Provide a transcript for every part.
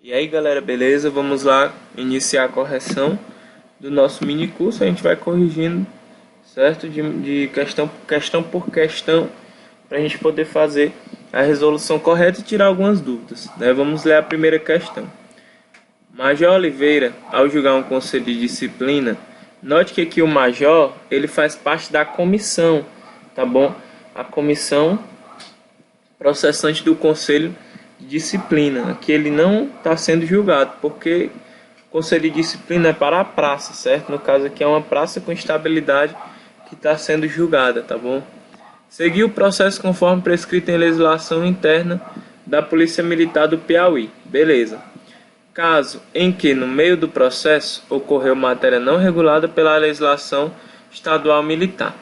E aí galera, beleza? Vamos lá iniciar a correção do nosso mini curso. A gente vai corrigindo, certo? De questão por questão, para a gente poder fazer a resolução correta e tirar algumas dúvidas, né? Vamos ler a primeira questão. Major Oliveira, ao julgar um conselho de disciplina, note que aqui o major, ele faz parte da comissão, tá bom? A comissão processante do conselho de disciplina. Aqui ele não está sendo julgado, porque o conselho de disciplina é para a praça, certo? No caso aqui é uma praça com estabilidade que está sendo julgada, tá bom? Seguir o processo conforme prescrito em legislação interna da Polícia Militar do Piauí. Beleza. Caso em que no meio do processo ocorreu matéria não regulada pela legislação estadual militar.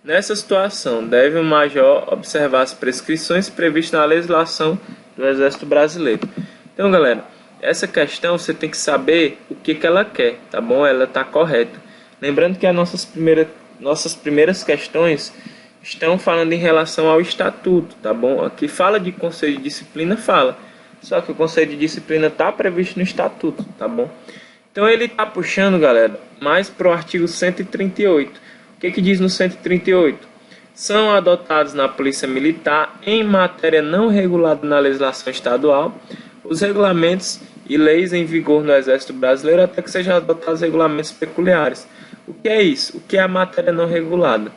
Nessa situação, deve o major observar as prescrições previstas na legislação do Exército Brasileiro. Então, galera, essa questão você tem que saber o que ela quer, tá bom? Ela está correta. Lembrando que as nossas primeiras questões estão falando em relação ao estatuto, tá bom? Aqui fala de conselho de disciplina, fala. Só que o conselho de disciplina está previsto no estatuto, tá bom? Então ele está puxando, galera, mais para o artigo 138. O que diz no 138? São adotados na Polícia Militar, em matéria não regulada na legislação estadual, os regulamentos e leis em vigor no Exército Brasileiro até que sejam adotados regulamentos peculiares. O que é isso? O que é a matéria não regulada?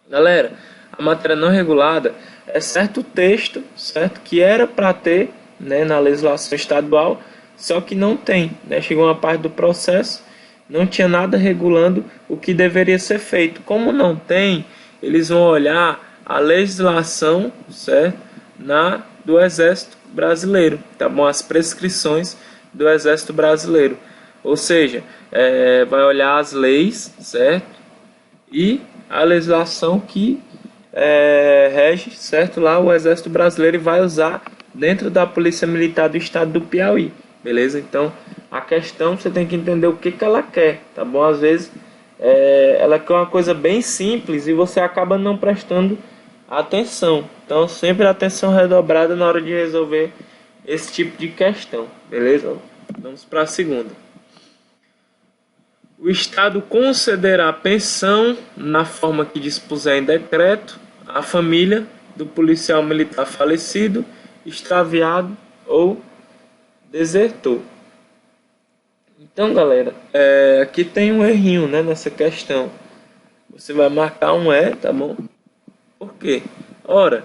Galera, a matéria não regulada é certo texto, certo, que era para ter, né, na legislação estadual, só que não tem, né? Chegou uma parte do processo, não tinha nada regulando o que deveria ser feito. Como não tem, eles vão olhar a legislação, certo, do Exército Brasileiro, tá bom? As prescrições do Exército Brasileiro. Ou seja, vai olhar as leis, certo? E a legislação que rege, certo, lá o Exército Brasileiro, e vai usar dentro da Polícia Militar do Estado do Piauí. Beleza? Então, a questão você tem que entender o que ela quer, tá bom? Às vezes ela quer uma coisa bem simples e você acaba não prestando atenção. Então, sempre atenção redobrada na hora de resolver esse tipo de questão, beleza? Vamos para a segunda. O Estado concederá pensão na forma que dispuser em decreto à família do policial militar falecido, extraviado ou desertor. Então, galera, aqui tem um errinho, né, nessa questão. Você vai marcar um tá bom? Por quê? Ora,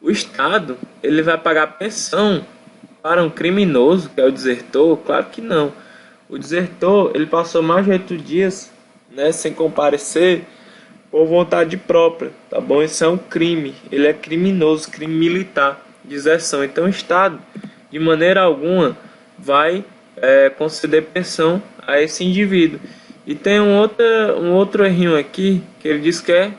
o Estado, ele vai pagar pensão para um criminoso, que é o desertor? Claro que não. O desertor, ele passou mais de 8 dias, né, sem comparecer por vontade própria, tá bom? Isso é um crime. Ele é criminoso, crime militar, deserção. Então, o Estado, de maneira alguma, vai conceder pensão a esse indivíduo. E tem um outro errinho aqui, que ele diz que é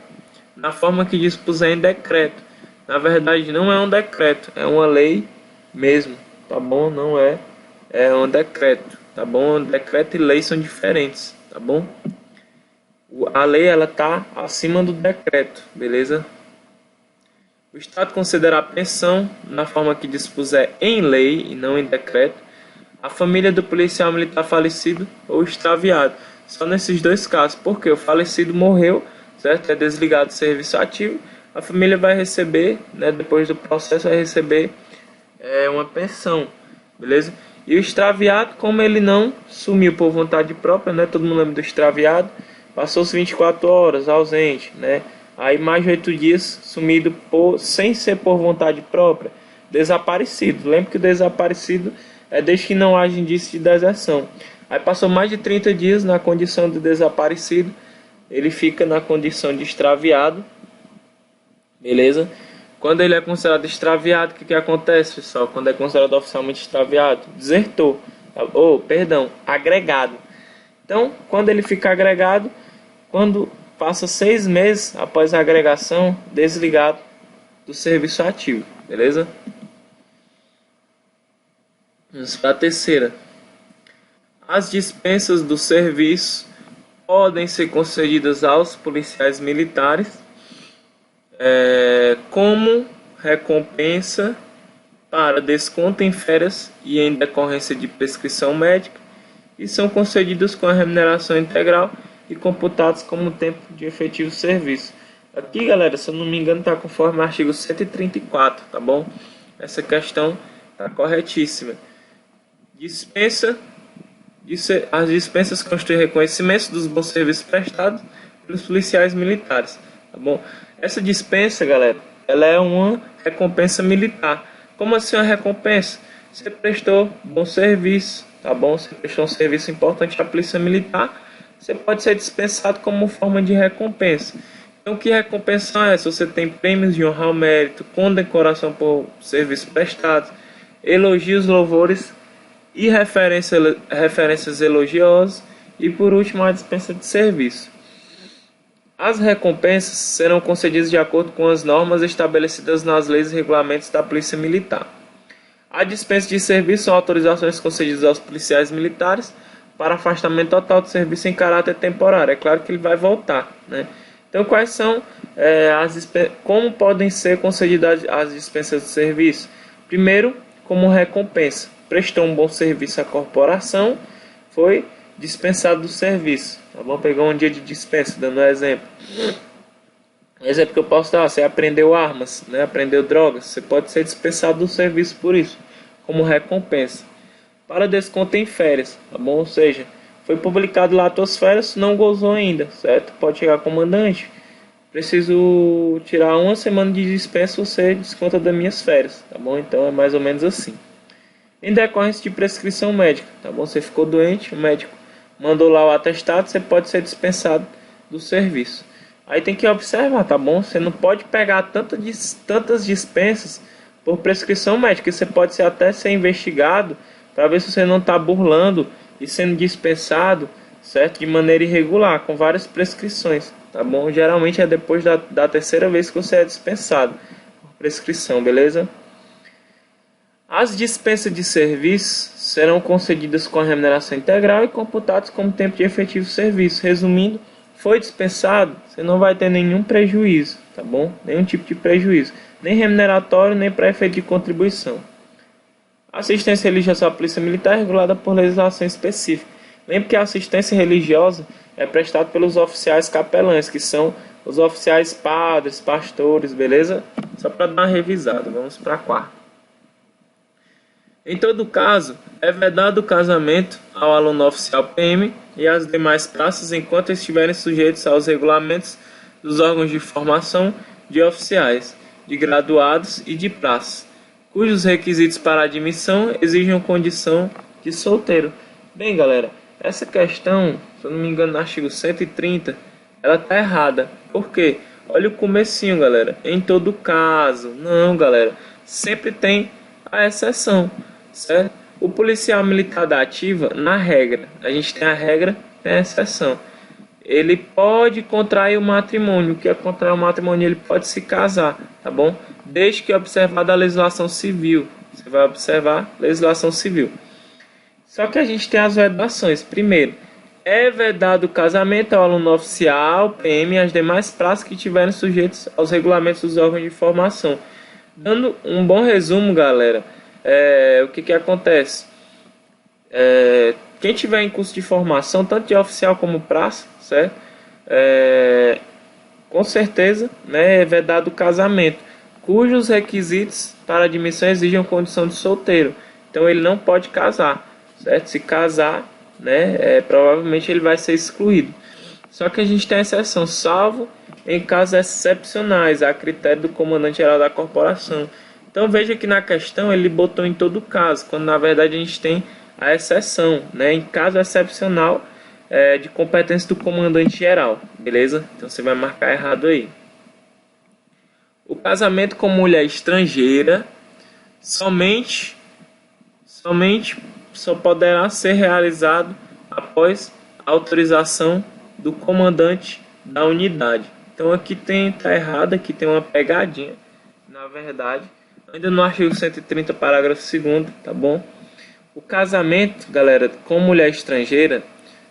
na forma que dispuser em decreto. Na verdade, não é um decreto, é uma lei mesmo, tá bom? Não é um decreto, tá bom? Decreto e lei são diferentes, tá bom? A lei, ela tá acima do decreto, beleza? O Estado considerará pensão na forma que dispuser em lei e não em decreto a família do policial militar falecido ou extraviado. Só nesses dois casos, porque o falecido morreu, certo? É desligado do serviço ativo, a família vai receber, né, depois do processo, vai receber uma pensão, beleza? E o extraviado, como ele não sumiu por vontade própria, né? Todo mundo lembra do extraviado, passou-se 24 horas ausente, né? Aí mais de 8 dias sumido sem ser por vontade própria, desaparecido. Lembra que o desaparecido é desde que não haja indício de deserção. Aí passou mais de 30 dias na condição de desaparecido, ele fica na condição de extraviado, beleza? Quando ele é considerado extraviado, o que acontece, pessoal? Quando é considerado oficialmente extraviado? Desertor, agregado. Então, quando ele fica agregado, quando passa 6 meses após a agregação, desligado do serviço ativo, beleza? Vamos para a terceira. As dispensas do serviço podem ser concedidas aos policiais militares como recompensa para desconto em férias e em decorrência de prescrição médica, e são concedidos com a remuneração integral e computados como tempo de efetivo serviço. Aqui, galera, se eu não me engano, está conforme o artigo 134, tá bom? Essa questão está corretíssima. As dispensas constituem reconhecimento dos bons serviços prestados pelos policiais militares, tá bom? Essa dispensa, galera, ela é uma recompensa militar. Como assim uma recompensa? Você prestou bom serviço, tá bom? Você prestou um serviço importante à polícia militar, você pode ser dispensado como forma de recompensa. Então, que recompensa é essa? Você tem prêmios de honra ao mérito, condecoração por serviços prestados, elogios, louvores e referências elogiosas, e por último a dispensa de serviço. As recompensas serão concedidas de acordo com as normas estabelecidas nas leis e regulamentos da Polícia Militar. A dispensa de serviço são autorizações concedidas aos policiais militares para afastamento total de serviço em caráter temporário. É claro que ele vai voltar, né? Então, quais são como podem ser concedidas as dispensas de serviço? Primeiro, como recompensa. Prestou um bom serviço à corporação, foi dispensado do serviço. Tá bom? Pegou um dia de dispensa, dando um exemplo. Exemplo que eu posso dar: você aprendeu armas, né? Aprendeu drogas, você pode ser dispensado do serviço por isso, como recompensa. Para desconto em férias, tá bom? Ou seja, foi publicado lá as tuas férias, não gozou ainda, certo? Pode chegar, comandante, preciso tirar uma semana de dispensa, você desconta das minhas férias, tá bom? Então é mais ou menos assim. Em decorrência de prescrição médica, tá bom? Você ficou doente, o médico mandou lá o atestado, você pode ser dispensado do serviço. Aí tem que observar, tá bom? Você não pode pegar tantas dispensas por prescrição médica. Você pode até ser investigado para ver se você não está burlando e sendo dispensado, certo? De maneira irregular, com várias prescrições, tá bom? Geralmente é depois da terceira vez que você é dispensado por prescrição, beleza? As dispensas de serviço serão concedidas com a remuneração integral e computadas como tempo de efetivo serviço. Resumindo, foi dispensado, você não vai ter nenhum prejuízo, tá bom? Nenhum tipo de prejuízo, nem remuneratório, nem para efeito de contribuição. A assistência religiosa à polícia militar é regulada por legislação específica. Lembre que a assistência religiosa é prestada pelos oficiais capelães, que são os oficiais padres, pastores, beleza? Só para dar uma revisada, vamos para a quarta. Em todo caso, é vedado o casamento ao aluno oficial PM e às demais praças enquanto estiverem sujeitos aos regulamentos dos órgãos de formação de oficiais, de graduados e de praças, cujos requisitos para admissão exigem condição de solteiro. Bem, galera, essa questão, se eu não me engano, no artigo 130, ela está errada. Por quê? Olha o comecinho, galera. Em todo caso. Não, galera. Sempre tem a exceção, certo? O policial militar da ativa, na regra, a gente tem a regra, tem a exceção. Ele pode contrair o matrimônio. O que é contrair o matrimônio? Ele pode se casar, tá bom? Desde que observada a legislação civil. Você vai observar a legislação civil. Só que a gente tem as vedações. Primeiro, é vedado o casamento ao aluno oficial, PM e as demais praças que estiverem sujeitos aos regulamentos dos órgãos de formação. Dando um bom resumo, galera, o que acontece? Quem tiver em curso de formação, tanto de oficial como praça, certo? Com certeza, né, é vedado o casamento, cujos requisitos para admissão exigem condição de solteiro. Então ele não pode casar, certo? Se casar, né, provavelmente ele vai ser excluído. Só que a gente tem exceção, salvo em casos excepcionais, a critério do comandante-geral da corporação. Então veja que na questão ele botou em todo caso, quando na verdade a gente tem a exceção, né, em caso excepcional de competência do comandante-geral, beleza? Então você vai marcar errado aí. O casamento com mulher estrangeira somente só poderá ser realizado após a autorização do comandante da unidade. Então aqui tá errado, aqui tem uma pegadinha, na verdade, ainda no artigo 130, parágrafo 2º, tá bom? O casamento, galera, com mulher estrangeira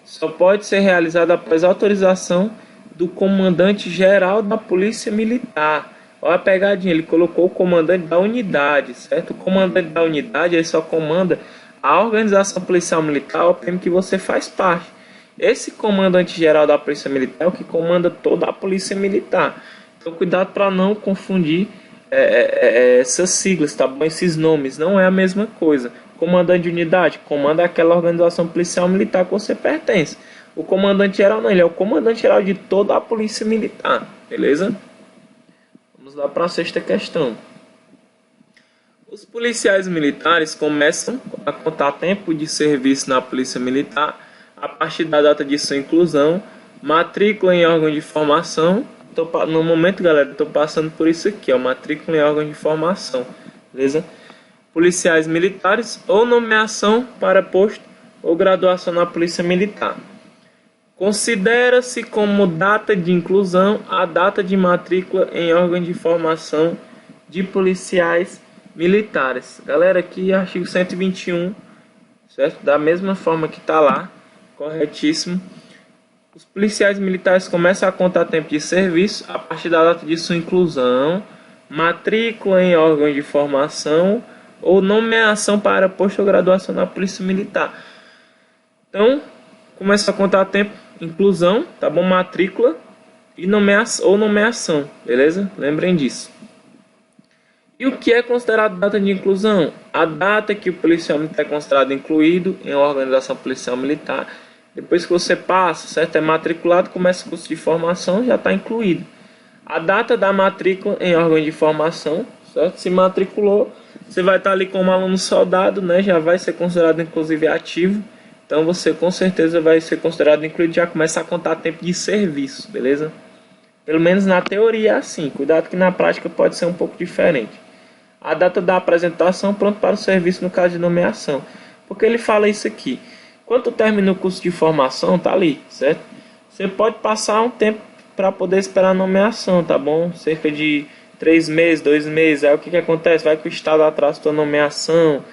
só pode ser realizado após autorização do comandante-geral da Polícia Militar. Olha a pegadinha, ele colocou o comandante da unidade, certo? O comandante da unidade, ele só comanda a organização policial militar, o PM que você faz parte. Esse comandante geral da Polícia Militar é o que comanda toda a Polícia Militar. Então cuidado para não confundir essas siglas, tá bom? Esses nomes, não é a mesma coisa. Comandante de unidade, comanda aquela organização policial militar que você pertence. O comandante geral não, ele é o comandante geral de toda a Polícia Militar, beleza? Vamos lá para a sexta questão. Os policiais militares começam a contar tempo de serviço na Polícia Militar a partir da data de sua inclusão, matrícula em órgão de formação. No momento, galera, estou passando por isso aqui, ó, matrícula em órgão de formação, beleza? Policiais militares ou nomeação para posto ou graduação na Polícia Militar. Considera-se como data de inclusão a data de matrícula em órgão de formação de policiais militares. Galera, aqui artigo 121, certo? Da mesma forma que está lá, corretíssimo. Os policiais militares começam a contar tempo de serviço a partir da data de sua inclusão, matrícula em órgão de formação ou nomeação para posto ou graduação na Polícia Militar. Então, começa a contar tempo, inclusão, tá bom? Matrícula e nomeação, beleza? Lembrem disso. E o que é considerado data de inclusão? A data que o policial militar é considerado incluído em uma organização policial militar. Depois que você passa, certo? É matriculado, começa o curso de formação, já está incluído. A data da matrícula em órgão de formação, certo? Se matriculou, você vai estar ali como aluno soldado, né? Já vai ser considerado inclusive ativo. Então você com certeza vai ser considerado incluído, já começa a contar tempo de serviço, beleza? Pelo menos na teoria é assim. Cuidado que na prática pode ser um pouco diferente. A data da apresentação, pronto para o serviço no caso de nomeação. Porque ele fala isso aqui. Quando termina o curso de formação, tá ali, certo? Você pode passar um tempo para poder esperar a nomeação, tá bom? Cerca de 3 meses, 2 meses. Aí o que acontece? Vai que o Estado atrasa a sua nomeação.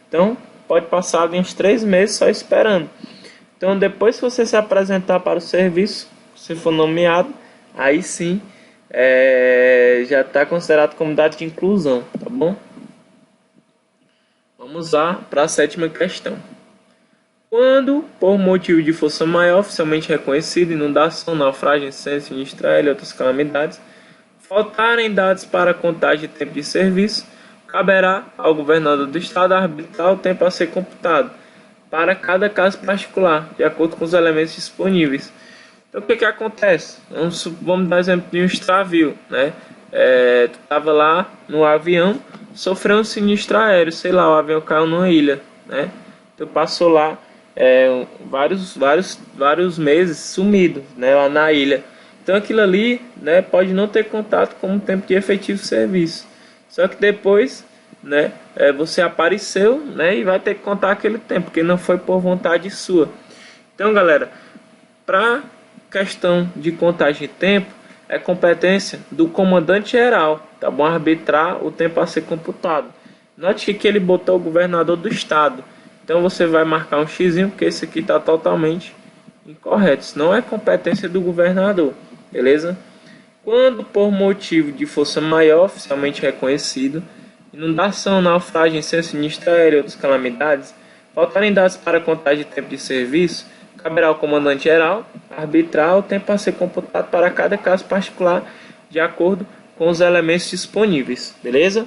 Então, pode passar uns 3 meses só esperando. Então, depois que você se apresentar para o serviço, se for nomeado, aí sim, já está considerado como data de inclusão, tá bom? Vamos lá para a sétima questão. Quando, por motivo de força maior oficialmente reconhecido, inundação, naufrágio, incêndio, sinistro aéreo e outras calamidades, faltarem dados para contagem de tempo de serviço, caberá ao governador do estado arbitrar o tempo a ser computado para cada caso particular, de acordo com os elementos disponíveis. Então, o que acontece? Vamos dar exemplo de um extravio, né? Tu estava lá no avião, sofreu um sinistro aéreo, sei lá, o avião caiu numa ilha, né? Tu passou lá vários meses sumido, né, lá na ilha. Então aquilo ali, né, pode não ter contato como tempo de efetivo serviço. Só que depois, né, você apareceu, né, e vai ter que contar aquele tempo, porque não foi por vontade sua. Então, galera, para questão de contagem de tempo, é competência do comandante geral, tá bom? Arbitrar o tempo a ser computado. Note que ele botou o governador do estado. Então você vai marcar um xizinho, porque esse aqui está totalmente incorreto. Isso não é competência do governador, beleza? Quando por motivo de força maior oficialmente reconhecido, inundação, naufrágio, incêndio, sinistro aéreo e outras calamidades, faltarem dados para contagem de tempo de serviço, caberá ao comandante geral arbitrar o tempo a ser computado para cada caso particular, de acordo com os elementos disponíveis, beleza?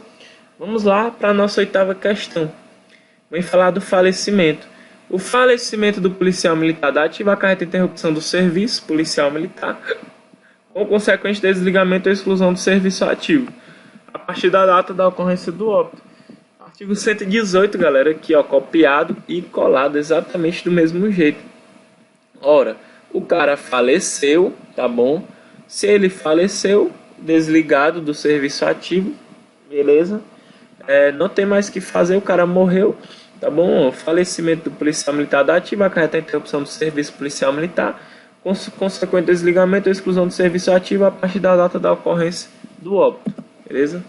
Vamos lá para a nossa oitava questão. Vamos falar do falecimento. O falecimento do policial militar da ativa acarreta interrupção do serviço policial militar, com consequente desligamento ou exclusão do serviço ativo, a partir da data da ocorrência do óbito. Artigo 118, galera, aqui ó, copiado e colado exatamente do mesmo jeito. Ora, o cara faleceu, tá bom? Se ele faleceu, desligado do serviço ativo, beleza? Não tem mais o que fazer, o cara morreu, tá bom? O falecimento do policial militar da ativa acarreta a interrupção do serviço policial militar, com consequente desligamento ou exclusão do serviço ativo a partir da data da ocorrência do óbito, beleza?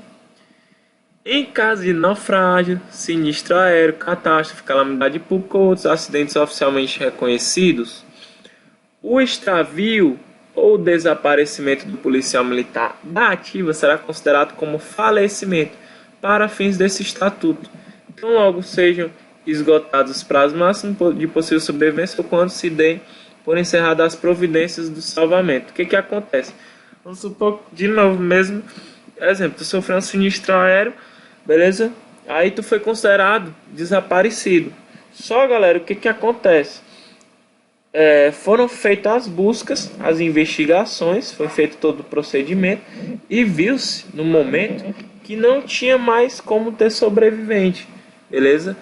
Em caso de naufrágio, sinistro aéreo, catástrofe, calamidade pública ou outros acidentes oficialmente reconhecidos, o extravio ou desaparecimento do policial militar da ativa será considerado como falecimento para fins desse estatuto. Então, logo sejam esgotados os prazos máximos de possível sobrevivência ou quando se deem por encerradas as providências do salvamento. O que acontece? Vamos supor, de novo mesmo, exemplo, tu sofreu um sinistro aéreo, beleza? Aí tu foi considerado desaparecido. Só, galera, o que acontece? Foram feitas as buscas, as investigações, foi feito todo o procedimento e viu-se no momento que não tinha mais como ter sobrevivente, beleza?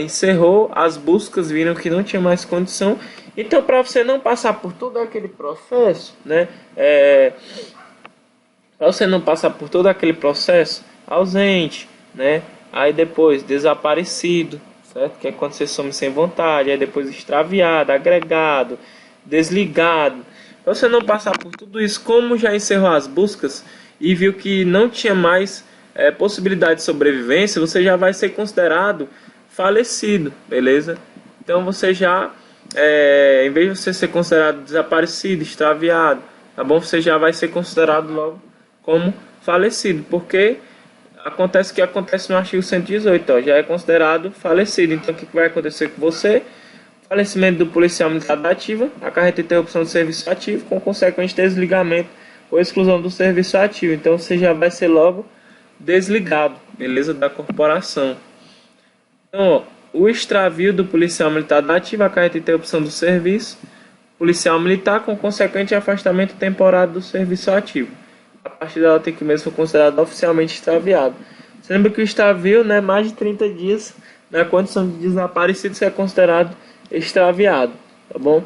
Encerrou as buscas, viram que não tinha mais condição. Então, para você não passar por todo aquele processo, né? Para você não passar por todo aquele processo, ausente, né? Aí depois desaparecido, certo? Que é quando você some sem vontade, aí depois extraviado, agregado, desligado. Para você não passar por tudo isso, como já encerrou as buscas e viu que não tinha mais possibilidade de sobrevivência, você já vai ser considerado falecido, beleza? Então você já, em vez de você ser considerado desaparecido, extraviado, tá bom? Você já vai ser considerado logo como falecido, porque acontece o que acontece no artigo 118, ó, já é considerado falecido. Então o que vai acontecer com você? Falecimento do policial militar da ativa, acarreta interrupção do serviço ativo, com consequente desligamento ou exclusão do serviço ativo. Então você já vai ser logo desligado, beleza? Da corporação. Então, ó, o extravio do policial militar da ativa acarreta interrupção do serviço policial militar, com consequente afastamento temporário do serviço ativo. A partir dela tem que mesmo ser considerado oficialmente extraviado. Você lembra que o extravio, né, mais de 30 dias na condição de desaparecido, você é considerado extraviado, tá bom?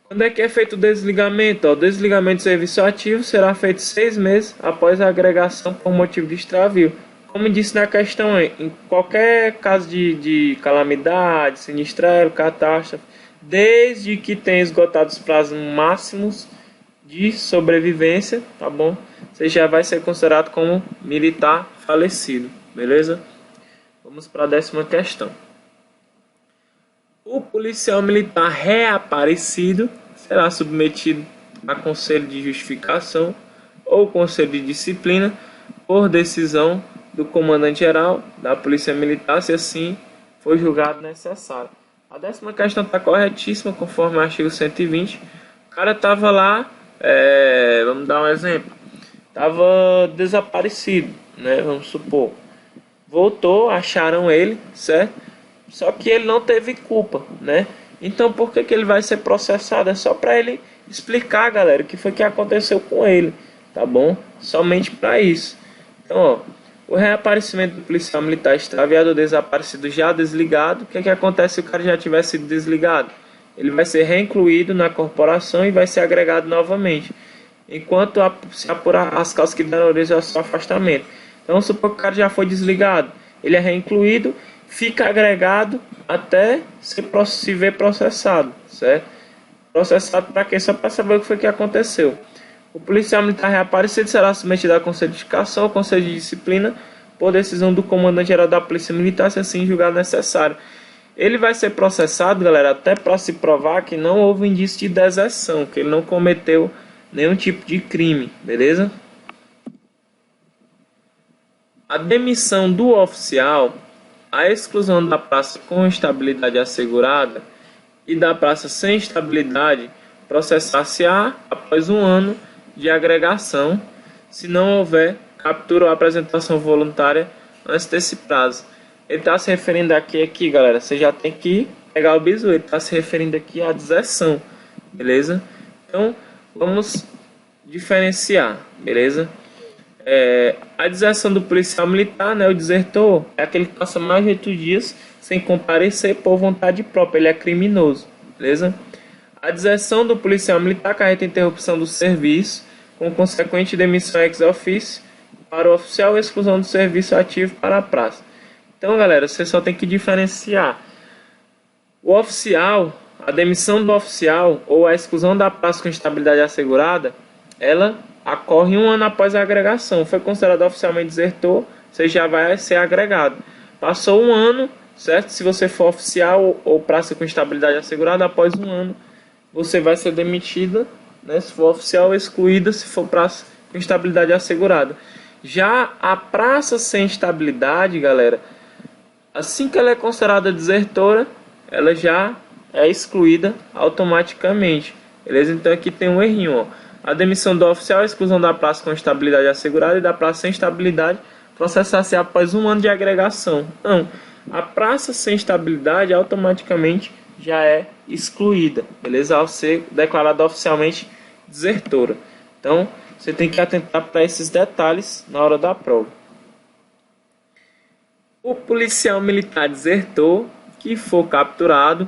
Quando é que é feito o desligamento? O desligamento do serviço ativo será feito 6 meses após a agregação por motivo de extravio. Como disse na questão, em qualquer caso de calamidade, sinistro aéreo, catástrofe, desde que tenha esgotado os prazos máximos de sobrevivência, tá bom? Você já vai ser considerado como militar falecido, beleza? Vamos para a 10ª questão. O policial militar reaparecido será submetido a conselho de justificação ou conselho de disciplina por decisão do comandante-geral da Polícia Militar, se assim for julgado necessário. A 10ª questão está corretíssima, conforme o artigo 120. O cara estava lá, vamos dar um exemplo, estava desaparecido, né? Vamos supor. Voltou, acharam ele, certo? Só que ele não teve culpa, né? Então por que ele vai ser processado? É só para ele explicar, galera, o que foi que aconteceu com ele, tá bom? Somente para isso. Então, ó, o reaparecimento do policial militar extraviado ou desaparecido já desligado, o que acontece se o cara já tiver sido desligado? Ele vai ser reincluído na corporação e vai ser agregado novamente, enquanto se apurar as causas que deram origem ao seu afastamento. Então, vamos supor que o cara já foi desligado, ele é reincluído, fica agregado até se ver processado, certo? Processado para quê? Só para saber o que foi que aconteceu. O policial militar reaparecido será submetido a conselho de justificação ou conselho de disciplina por decisão do comandante-geral da Polícia Militar, se assim julgar necessário. Ele vai ser processado, galera, até para se provar que não houve indício de deserção, que ele não cometeu nenhum tipo de crime, beleza? A demissão do oficial, a exclusão da praça com estabilidade assegurada e da praça sem estabilidade processar-se-á após 1 ano de agregação, se não houver captura ou apresentação voluntária antes desse prazo. Ele está se referindo aqui, galera, você já tem que pegar o bizu, ele está se referindo aqui à deserção, beleza? Então, vamos diferenciar, beleza? A deserção do policial militar, né, o desertor, é aquele que passa mais de 8 dias sem comparecer por vontade própria, ele é criminoso, beleza? A deserção do policial militar acarreta interrupção do serviço, com consequente demissão ex officio para o oficial e exclusão do serviço ativo para a praça. Então, galera, você só tem que diferenciar o oficial, a demissão do oficial ou a exclusão da praça com estabilidade assegurada, ela ocorre 1 ano após a agregação. Foi considerado oficialmente desertor, você já vai ser agregado. Passou 1 ano, certo? Se você for oficial ou praça com estabilidade assegurada, após 1 ano você vai ser demitido né? Se for oficial ou excluída, se for praça com estabilidade assegurada. Já a praça sem estabilidade, galera, assim que ela é considerada desertora, ela já é excluída automaticamente, beleza? Então aqui tem um errinho, ó. A demissão do oficial, a exclusão da praça com estabilidade assegurada e da praça sem estabilidade processar-se após 1 ano de agregação. Não, a praça sem estabilidade automaticamente já é excluída, beleza? Ao ser declarada oficialmente desertora. Então, você tem que atentar para esses detalhes na hora da prova. O policial militar desertor que for capturado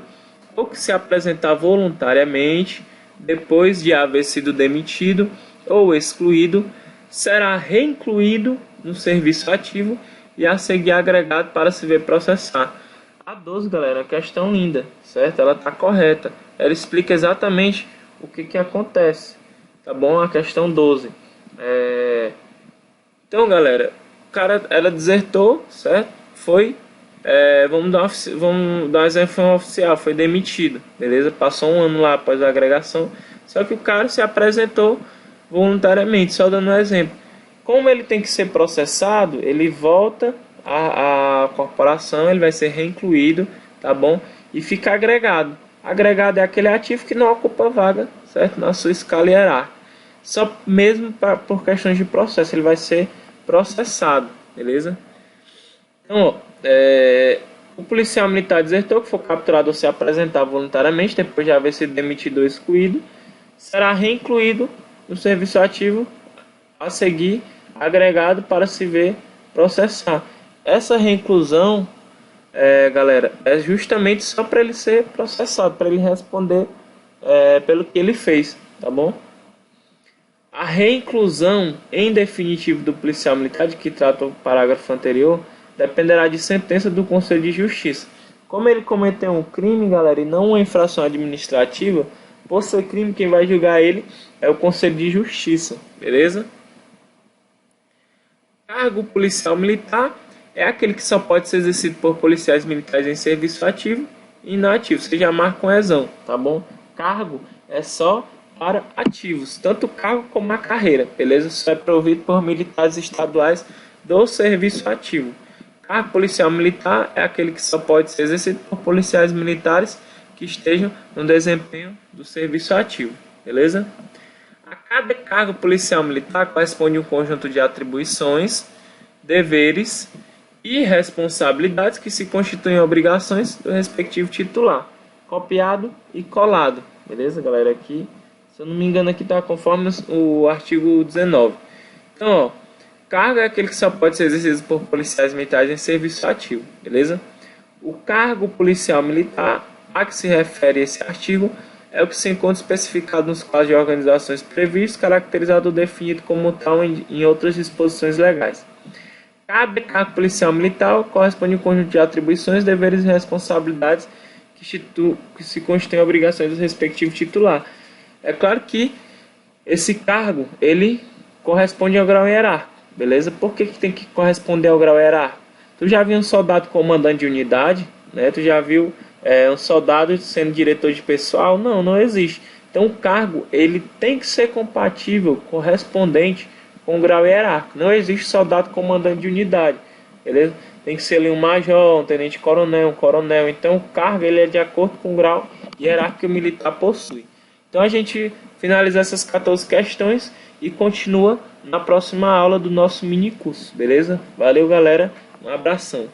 ou que se apresentar voluntariamente depois de haver sido demitido ou excluído, será reincluído no serviço ativo e a seguir agregado para se ver processar. A 12, galera, é questão linda, certo? Ela está correta. Ela explica exatamente o que acontece, tá bom? A questão 12. Então, galera, o cara, ela desertou, certo? Foi, vamos dar um exemplo oficial, foi demitido, beleza? Passou 1 ano lá após a agregação, só que o cara se apresentou voluntariamente, só dando um exemplo. Como ele tem que ser processado, ele volta à corporação, ele vai ser reincluído, tá bom? E fica agregado. Agregado é aquele ativo que não ocupa vaga, certo? Na sua escala hierárquica. Só mesmo por questões de processo, ele vai ser processado, beleza? Então, ó, o policial militar desertor que for capturado ou se apresentar voluntariamente depois de haver sido demitido ou excluído, será reincluído no serviço ativo a seguir agregado para se ver processar. Essa reinclusão, galera, é justamente só para ele ser processado, para ele responder pelo que ele fez, tá bom? A reinclusão em definitivo do policial militar, de que trata o parágrafo anterior, dependerá de sentença do Conselho de Justiça. Como ele cometeu um crime, galera, e não uma infração administrativa, por ser crime, quem vai julgar ele é o Conselho de Justiça, beleza? Cargo policial militar é aquele que só pode ser exercido por policiais militares em serviço ativo e inativo. Você já marca um exão, tá bom? Cargo é só para ativos, tanto o cargo como a carreira, beleza? Isso é provido por militares estaduais do serviço ativo. Cargo policial militar é aquele que só pode ser exercido por policiais militares que estejam no desempenho do serviço ativo, beleza? A cada cargo policial militar corresponde um conjunto de atribuições, deveres e responsabilidades que se constituem obrigações do respectivo titular, copiado e colado, beleza, galera? Aqui, se eu não me engano, aqui está conforme o artigo 19. Então, ó, cargo é aquele que só pode ser exercido por policiais militares em serviço ativo, beleza? O cargo policial militar a que se refere esse artigo é o que se encontra especificado nos quadros de organizações previstos, caracterizado ou definido como tal em outras disposições legais. Cada cargo policial militar corresponde a um conjunto de atribuições, deveres e responsabilidades que se constituem obrigações do respectivo titular. É claro que esse cargo ele corresponde ao grau hierárquico, beleza? Por que tem que corresponder ao grau hierárquico? Tu já viu um soldado comandante de unidade, né? Tu já viu um soldado sendo diretor de pessoal? Não existe. Então o cargo ele tem que ser compatível, correspondente com o grau hierárquico. Não existe soldado comandante de unidade, beleza? Tem que ser ali um major, um tenente coronel, um coronel. Então o cargo ele é de acordo com o grau hierárquico que o militar possui. Então a gente finaliza essas 14 questões e continua na próxima aula do nosso mini curso, beleza? Valeu, galera, um abração.